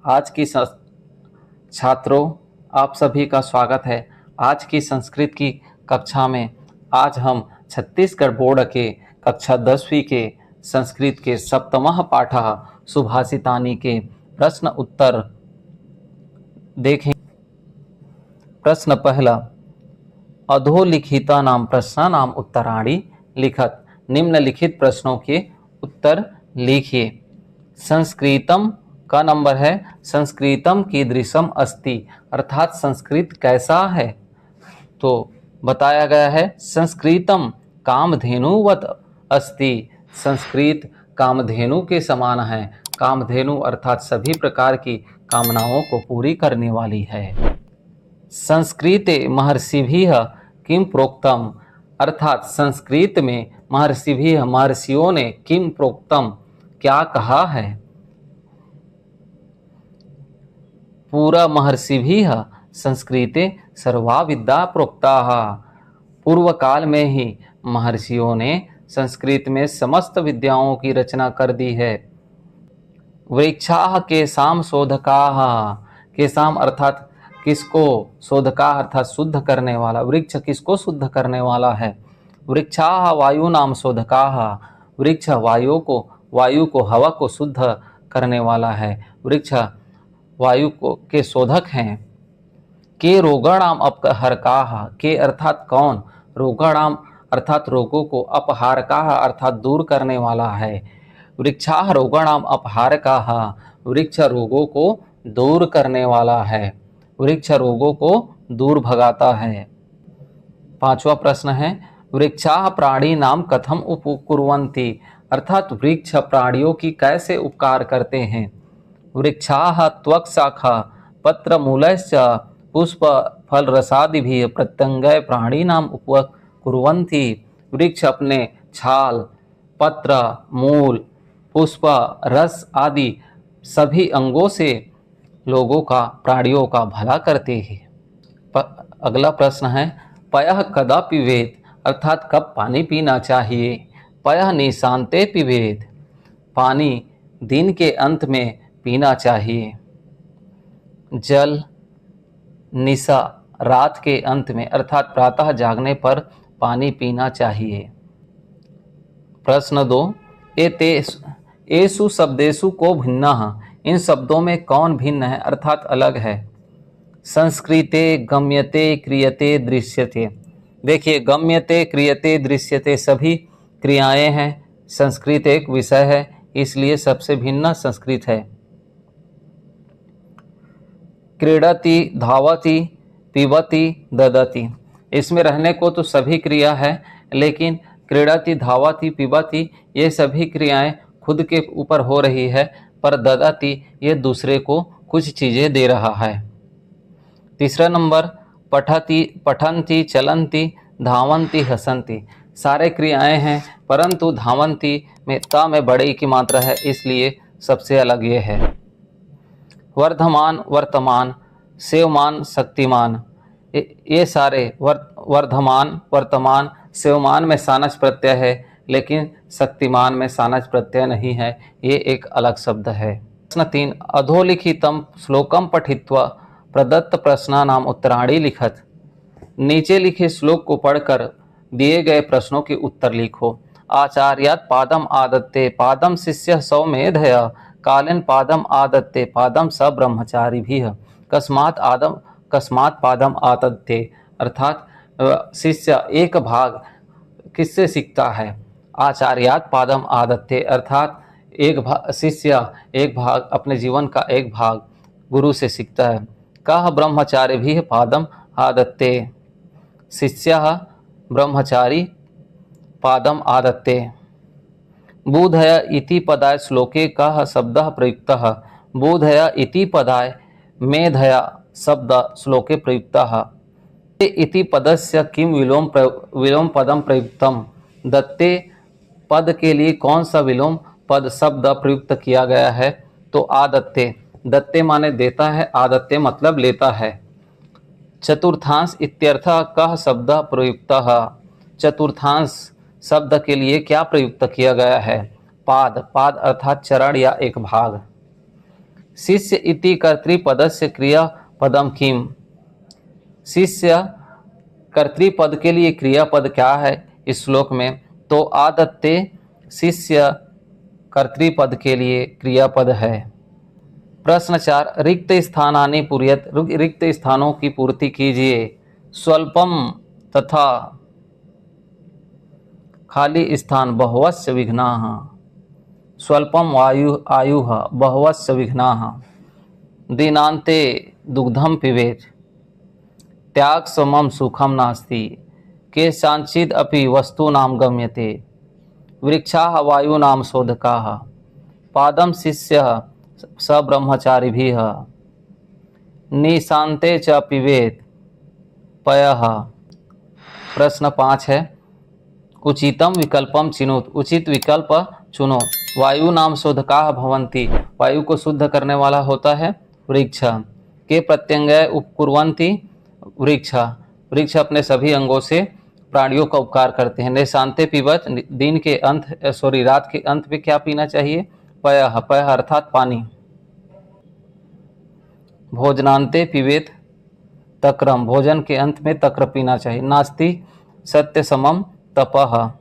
आज की छात्रों, आप सभी का स्वागत है। आज की संस्कृत की कक्षा में आज हम छत्तीसगढ़ बोर्ड के कक्षा 10वीं के संस्कृत के सप्तमः पाठः सुभाषितानि के प्रश्न उत्तर देखें। प्रश्न पहला, अधोलिखितानां प्रश्नानां उत्तराणि लिखत। निम्नलिखित प्रश्नों के उत्तर लिखिए। संस्कृतम का नंबर है संस्कृतम कीदृशम अस्ति, अर्थात संस्कृत कैसा है। तो बताया गया है संस्कृतम कामधेनुवत अस्ति, संस्कृत कामधेनु के समान है। कामधेनु अर्थात सभी प्रकार की कामनाओं को पूरी करने वाली है। संस्कृते महर्षिभिः किम प्रोक्तम, अर्थात संस्कृत में महर्षिभिः महर्षियों ने किम प्रोक्तम क्या कहा है। पूरा महर्षिभिः संस्कृते सर्वा विद्या प्रोक्ताः, पूर्व काल में ही महर्षियों ने संस्कृत में समस्त विद्याओं की रचना कर दी है। वृक्षाः केषां शोधकाः, केषां अर्थात किसको, शोधका अर्थात शुद्ध करने वाला, वृक्ष किसको शुद्ध करने वाला है। वृक्षाः वायुनां शोधकाः, वृक्ष वायु को हवा को शुद्ध करने वाला है। वृक्ष वायु को के शोधक हैं। के रोगाणाम अपहरकाः, के अर्थात कौन, रोगाणाम अर्थात रोगों को, अपहारकाः अर्थात दूर करने वाला है। वृक्षाः रोगाणाम अपहारकाः, वृक्ष रोगों को दूर करने वाला है, वृक्ष रोगों को दूर भगाता है। पांचवा प्रश्न है, वृक्षाः प्राणिनां कथम उपकुर्वन्ति, अर्थात वृक्ष प्राणियों की कैसे उपकार करते हैं। वृक्षाः त्वक् शाखा पत्र मूलश्च पुष्प फल रसादिभिः प्रत्यंगय प्राणिनां उपकुर्वन्ति, वृक्ष अपने छाल, पत्र, मूल, पुष्प, रस आदि सभी अंगों से लोगों का, प्राणियों का भला करते हैं। अगला प्रश्न है, पयः कदा पिबेत, अर्थात कब पानी पीना चाहिए। पयः निशान्ते पिबेत, पानी दिन के अंत में पीना चाहिए। जल निशा रात के अंत में, अर्थात प्रातः जागने पर पानी पीना चाहिए। प्रश्न 2, एषु शब्देषु को भिन्नः, इन शब्दों में कौन भिन्न है अर्थात अलग है। संस्कृते गम्यते क्रियते दृश्यते, देखिए गम्यते क्रियते दृश्यते सभी क्रियाएं हैं। संस्कृत एक विषय है, इसलिए सबसे भिन्न संस्कृत है। क्रीडति धावति पिबति ददति, इसमें रहने को तो सभी क्रिया है, लेकिन क्रीडति धावति पिबति ये सभी क्रियाएं खुद के ऊपर हो रही है, पर ददति ये दूसरे को कुछ चीज़ें दे रहा है। तीसरा नंबर, पठति पठन्ति चलन्ति धावन्ति हसन्ति, सारे क्रियाएं हैं, परंतु धावन्ति में ता में बड़े की मात्रा है, इसलिए सबसे अलग ये है। वर्धमान वर्तमान सेवमान शक्तिमान, ये सारे वर्धमान वर्तमान सेवमान में सानच प्रत्यय है, लेकिन शक्तिमान में सानच प्रत्यय नहीं है, ये एक अलग शब्द है। प्रश्न 3, अधोलिखितम श्लोकम पठित्वा प्रदत्त प्रश्नानाम उत्तराणि लिखत, नीचे लिखे श्लोक को पढ़कर दिए गए प्रश्नों के उत्तर लिखो। आचार्यात् पादम आदत्ते पादम शिष्य सौमेधय कालेन पादम आदत्ते पादम स ब्रह्मचारिभिः कस्मात् पादम आदत्ते, अर्थात शिष्य एक भाग किससे सीखता है। आचार्यात् पादम आदत्ते अर्थात शिष्य एक भाग, अपने जीवन का एक भाग गुरु से सीखता है। कः ब्रह्मचारिभिः पादम आदत्ते, शिष्यः ब्रह्मचारी पादम आदत्ते। बोधय इति पदाय श्लोके कः शब्दः प्रयुक्तः, बोधय इति पदाय मेधया शब्द श्लोके प्रयुक्तः। इति पदस्य किम विलोम पदम प्रयुक्तम, दत्ते पद के लिए कौन सा विलोम पद शब्द प्रयुक्त किया गया है। तो आदत्ते, दत्ते माने देता है, आदत्ते मतलब लेता है। चतुर्थांश इत्यर्थः कः शब्द प्रयुक्तः, चतुर्थांश शब्द के लिए क्या प्रयुक्त किया गया है। पाद, पाद अर्थात चरण या एक भाग। शिष्य इति कर्तृपदस्य क्रियापदम किम। शिष्य कर्तृपद के लिए क्रियापद क्या है इस श्लोक में? तो आदत्ते शिष्य कर्तृपद के लिए क्रियापद है। प्रश्न 4, रिक्त स्थानानि पूर्यत, रिक्त स्थानों की पूर्ति कीजिए। स्वल्पम तथा खाली स्थान बहवस्य विघ्नाः। स्वल्पम आयुः बहवस्य विघ्नाः। दीनान्ते दुग्धम पिबेत्, त्याग समम सुखम नास्ति। केषाञ्चिद् अपि वस्तूनां गम्यते, वृक्षाः वायूनां शोधकाः। पादम शिष्यः स ब्रह्मचारिभिः, निशान्ते च पिबेत् पयः। प्रश्न 5 है, उचितम विकल्पम चिनुत, उचित विकल्प चुनो। वायु नाम शोधकाः भवन्ति, वायु को शुद्ध करने वाला होता है वृक्ष। के प्रत्यंगय उपकुर्वन्ति वृक्ष, वृक्ष अपने सभी अंगों से प्राणियों का उपकार करते हैं। निशान्ते पिबत, दिन के अंत रात के अंत में क्या पीना चाहिए? पयः, पयः अर्थात पानी। भोजनान्ते पिबेत तक्रम, भोजन के अंत में तक्र पीना चाहिए। नास्ति सत्य समम तपः,